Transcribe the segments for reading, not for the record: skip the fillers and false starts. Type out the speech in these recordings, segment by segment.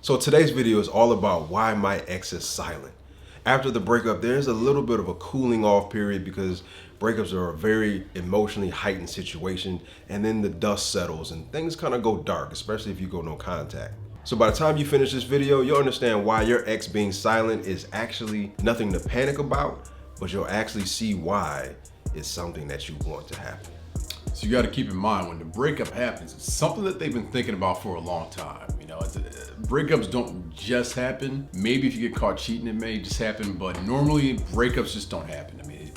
So today's video is all about why my ex is silent. After the breakup, there's a little bit of a cooling off period because breakups are a very emotionally heightened situation, and then the dust settles and things kind of go dark, especially if you go no contact. So by the time you finish this video, you'll understand why your ex being silent is actually nothing to panic about, but you'll actually see why it's something that you want to happen. So you got to keep in mind when the breakup happens, it's something that they've been thinking about for a long time. You know, breakups don't just happen. Maybe if you get caught cheating, it may just happen, but normally breakups just don't happen. I mean,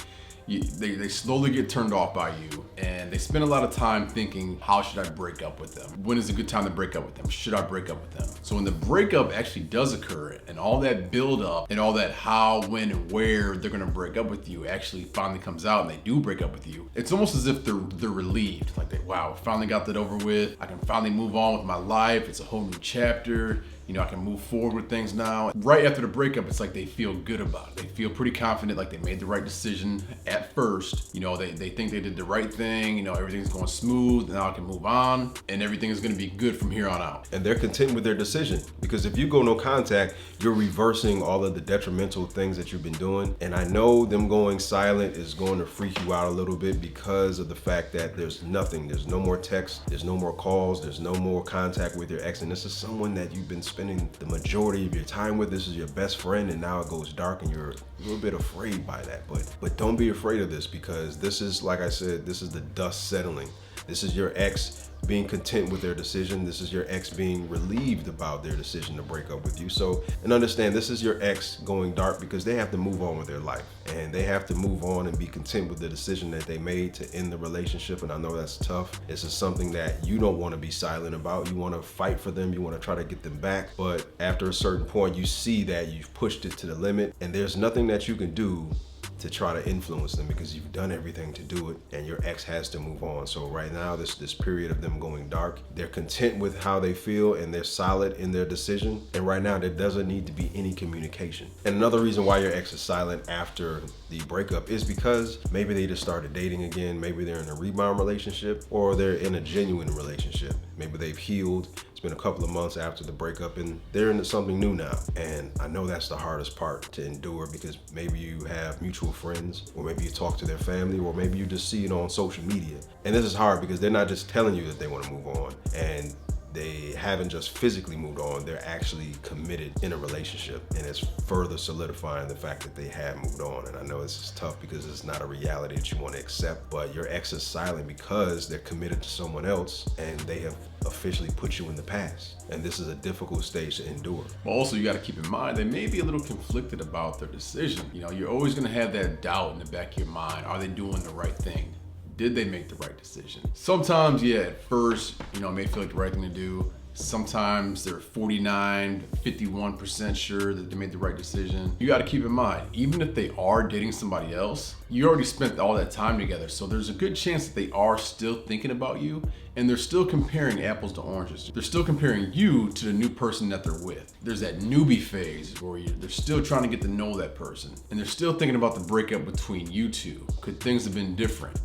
they slowly get turned off by you, and they spend a lot of time thinking, how should I break up with them? When is a good time to break up with them? Should I break up with them? So when the breakup actually does occur, and all that build up and all that how, when, and where they're gonna break up with you actually finally comes out and they do break up with you, it's almost as if they're relieved. Like, wow, finally got that over with. I can finally move on with my life. It's a whole new chapter. You know, I can move forward with things now. Right after the breakup, it's like they feel good about it. They feel pretty confident, like they made the right decision at first. You know, they think they did the right thing. You know, everything's going smooth. Now I can move on, and everything is going to be good from here on out. And they're content with their decision, because if you go no contact, you're reversing all of the detrimental things that you've been doing. And I know them going silent is going to freak you out a little bit because of the fact that there's nothing. There's no more text. There's no more calls. There's no more contact with your ex. And this is someone that you've been spending the majority of your time with. This is your best friend, and now it goes dark and you're a little bit afraid by that. But don't be afraid of this, because this is, like I said, this is the dust settling. This is your ex being content with their decision. This is your ex being relieved about their decision to break up with you. So, and understand, this is your ex going dark because they have to move on with their life, and they have to move on and be content with the decision that they made to end the relationship. And I know that's tough. This is something that you don't want to be silent about. You want to fight for them. You want to try to get them back. But after a certain point, you see that you've pushed it to the limit, and there's nothing that you can do to try to influence them because you've done everything to do it, and your ex has to move on. So right now, this period of them going dark, they're content with how they feel and they're solid in their decision. And right now, there doesn't need to be any communication. And another reason why your ex is silent after the breakup is because maybe they just started dating again. Maybe they're in a rebound relationship, or they're in a genuine relationship. Maybe they've healed. It's been a couple of months after the breakup and they're into something new now. And I know that's the hardest part to endure, because maybe you have mutual friends, or maybe you talk to their family, or maybe you just see it on social media. And this is hard because they're not just telling you that they want to move on, and they haven't just physically moved on, they're actually committed in a relationship, and it's further solidifying the fact that they have moved on. And I know this is tough because it's not a reality that you want to accept, but your ex is silent because they're committed to someone else, and they have officially put you in the past. And this is a difficult stage to endure. But also, you got to keep in mind, they may be a little conflicted about their decision. You know, you're always going to have that doubt in the back of your mind. Are they doing the right thing? Did they make the right decision? Sometimes, yeah, at first, you know, it may feel like the right thing to do. Sometimes they're 49, 51% sure that they made the right decision. You got to keep in mind, even if they are dating somebody else, you already spent all that time together. So there's a good chance that they are still thinking about you, and they're still comparing apples to oranges. They're still comparing you to the new person that they're with. There's that newbie phase where they're still trying to get to know that person, and they're still thinking about the breakup between you two. Could things have been different?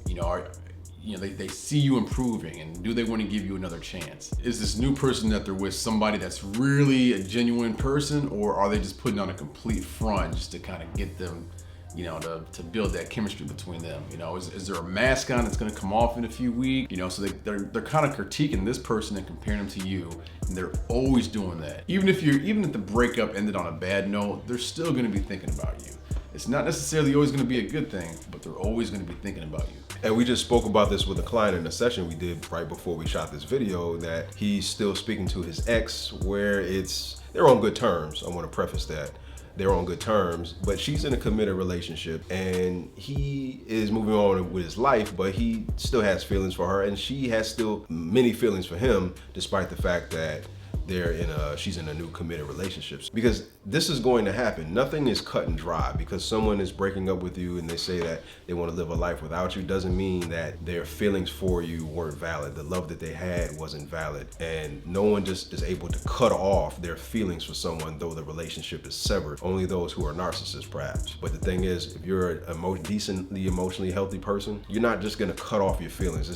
They see you improving, and do they want to give you another chance? Is this new person that they're with somebody that's really a genuine person, or are they just putting on a complete front just to kind of get them, you know, to build that chemistry between them? You know, is there a mask on that's going to come off in a few weeks? You know, so they're kind of critiquing this person and comparing them to you, and they're always doing that. Even if the breakup ended on a bad note, they're still going to be thinking about you. It's not necessarily always going to be a good thing, but they're always going to be thinking about you. And we just spoke about this with a client in a session we did right before we shot this video, that he's still speaking to his ex, where they're on good terms. I want to preface that. They're on good terms, but she's in a committed relationship, and he is moving on with his life, but he still has feelings for her, and she has still many feelings for him, despite the fact that she's in a new committed relationship. Because this is going to happen. Nothing is cut and dry. Because someone is breaking up with you and they say that they want to live a life without you, doesn't mean that their feelings for you weren't valid. The love that they had wasn't valid. And no one just is able to cut off their feelings for someone, though the relationship is severed. Only those who are narcissists, perhaps. But the thing is, if you're a decently emotionally healthy person, you're not just going to cut off your feelings.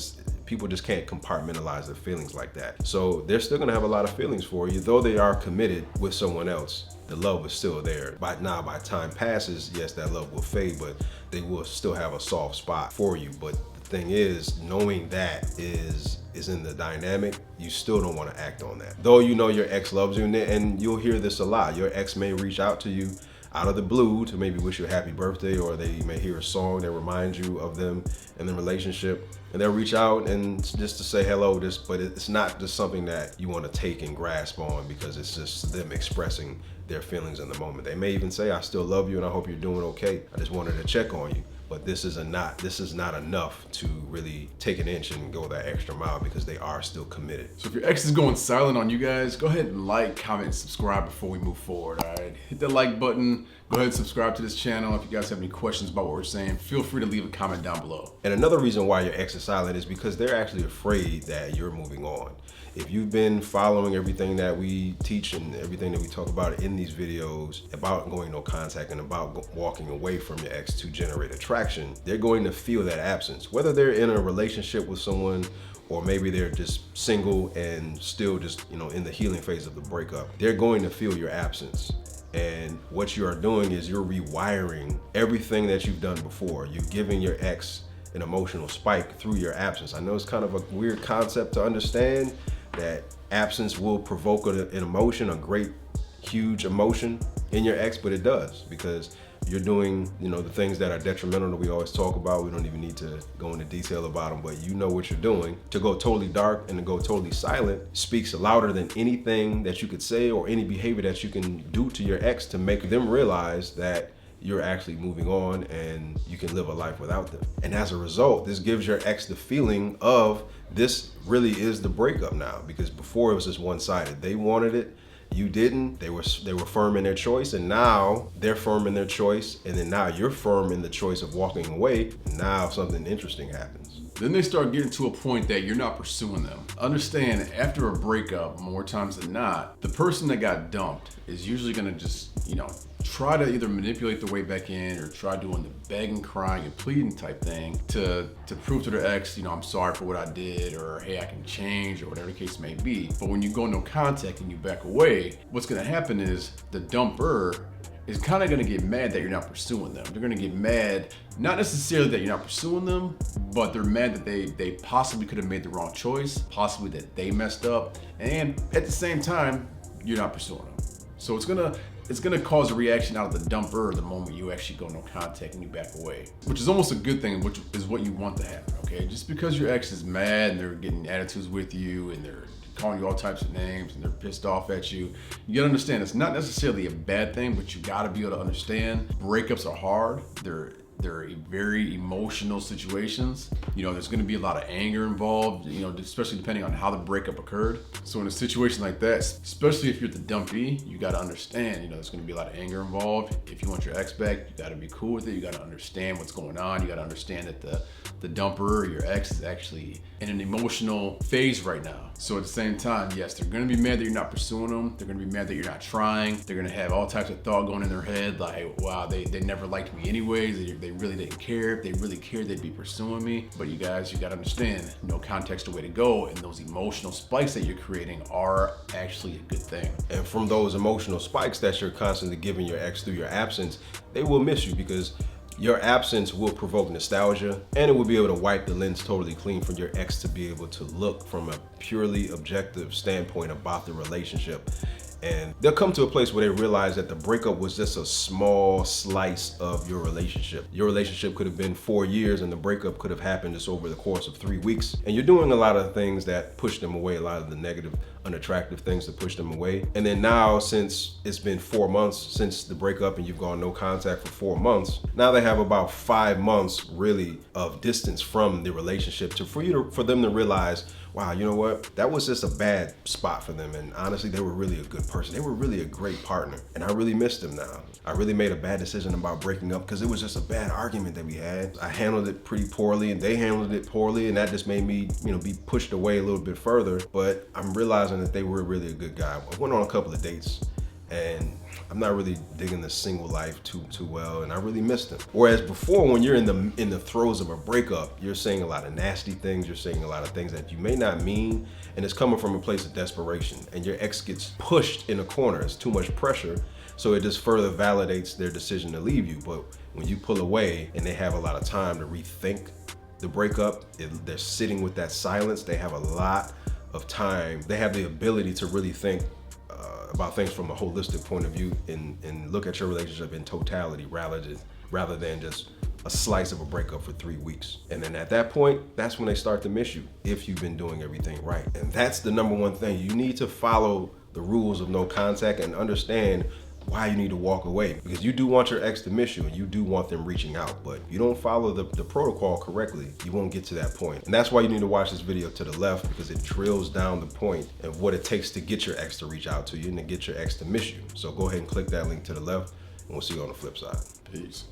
People just can't compartmentalize their feelings like that. So they're still gonna have a lot of feelings for you, though they are committed with someone else. The love is still there. By time passes, yes, that love will fade, but they will still have a soft spot for you. But the thing is, knowing that is in the dynamic, you still don't want to act on that. Though you know your ex loves you, and you'll hear this a lot. Your ex may reach out to you out of the blue to maybe wish you a happy birthday, or they may hear a song that reminds you of them and the relationship, and they'll reach out and just to say hello. But it's not just something that you want to take and grasp on, because it's just them expressing their feelings in the moment. They may even say, I still love you and I hope you're doing okay. I just wanted to check on you. But this is not enough to really take an inch and go that extra mile, because they are still committed. So if your ex is going silent on you guys, go ahead and like, comment, and subscribe before we move forward, all right? Hit the like button. Go ahead and subscribe to this channel. If you guys have any questions about what we're saying, feel free to leave a comment down below. And another reason why your ex is silent is because they're actually afraid that you're moving on. If you've been following everything that we teach and everything that we talk about in these videos about going no contact and about walking away from your ex to generate attraction, they're going to feel that absence. Whether they're in a relationship with someone, or maybe they're just single and still just, in the healing phase of the breakup, they're going to feel your absence. And what you are doing is you're rewiring everything that you've done before. You're giving your ex an emotional spike through your absence. I know it's kind of a weird concept to understand, that absence will provoke an emotion, a great, huge emotion in your ex, but it does, because you're doing, the things that are detrimental that we always talk about. We don't even need to go into detail about them, but you know what you're doing. To go totally dark and to go totally silent speaks louder than anything that you could say or any behavior that you can do to your ex to make them realize that you're actually moving on and you can live a life without them. And as a result, this gives your ex the feeling of this really is the breakup now, because before it was just one-sided. They wanted it, you didn't. They were firm in their choice, and now they're firm in their choice, and then now you're firm in the choice of walking away. Now something interesting happens. Then they start getting to a point that you're not pursuing them. Understand, after a breakup, more times than not, the person that got dumped is usually gonna just, try to either manipulate their way back in, or try doing the begging, crying, and pleading type thing to prove to their ex, I'm sorry for what I did, or hey, I can change, or whatever the case may be. But when you go no contact and you back away, what's gonna happen is the dumper is kind of going to get mad that you're not pursuing them. They're going to get mad, not necessarily that you're not pursuing them, but they're mad that they possibly could have made the wrong choice, possibly that they messed up, and at the same time, you're not pursuing them. So it's gonna cause a reaction out of the dumper the moment you actually go no contact and you back away, which is almost a good thing, which is what you want to happen, okay? Just because your ex is mad and they're getting attitudes with you and they're calling you all types of names and they're pissed off at you, you gotta understand it's not necessarily a bad thing, but you gotta be able to understand breakups are hard. They're very emotional situations. There's gonna be a lot of anger involved, especially depending on how the breakup occurred. So in a situation like that, especially if you're the dumpee, you gotta understand, there's gonna be a lot of anger involved. If you want your ex back, you gotta be cool with it. You gotta understand what's going on. You gotta understand that the dumper or your ex is actually in an emotional phase right now. So at the same time, yes, they're gonna be mad that you're not pursuing them. They're gonna be mad that you're not trying. They're gonna have all types of thought going in their head, like, wow, they never liked me anyways. They really didn't care. If they really cared, they'd be pursuing me. But you guys, you gotta understand, no contact's the way to go, and those emotional spikes that you're creating are actually a good thing. And from those emotional spikes that you're constantly giving your ex through your absence, they will miss you, because your absence will provoke nostalgia, and it will be able to wipe the lens totally clean for your ex to be able to look from a purely objective standpoint about the relationship. And they'll come to a place where they realize that the breakup was just a small slice of your relationship. Your relationship could have been 4 years, and the breakup could have happened just over the course of 3 weeks. And you're doing a lot of things that push them away, a lot of the negative, unattractive things that push them away. And then now, since it's been 4 months since the breakup and you've gone no contact for 4 months, now they have about 5 months really of distance from the relationship for them to realize, wow, you know what? That was just a bad spot for them. And honestly, they were really a good person. They were really a great partner. And I really miss them now. I really made a bad decision about breaking up because it was just a bad argument that we had. I handled it pretty poorly and they handled it poorly. And that just made me, be pushed away a little bit further. But I'm realizing that they were really a good guy. I went on a couple of dates and I'm not really digging the single life too well, and I really missed him. Whereas before, when you're in the throes of a breakup, you're saying a lot of nasty things, you're saying a lot of things that you may not mean, and it's coming from a place of desperation, and your ex gets pushed in a corner. It's too much pressure, so it just further validates their decision to leave you. But when you pull away and they have a lot of time to rethink the breakup, they're sitting with that silence, they have a lot of time, they have the ability to really think about things from a holistic point of view and look at your relationship in totality rather than just a slice of a breakup for 3 weeks. And then at that point, that's when they start to miss you, if you've been doing everything right. And that's the number one thing. You need to follow the rules of no contact and understand why you need to walk away, because you do want your ex to miss you and you do want them reaching out, but you don't follow the protocol correctly, you won't get to that point. And that's why you need to watch this video to the left, because it drills down the point of what it takes to get your ex to reach out to you and to get your ex to miss you. So go ahead and click that link to the left, and we'll see you on the flip side. Peace.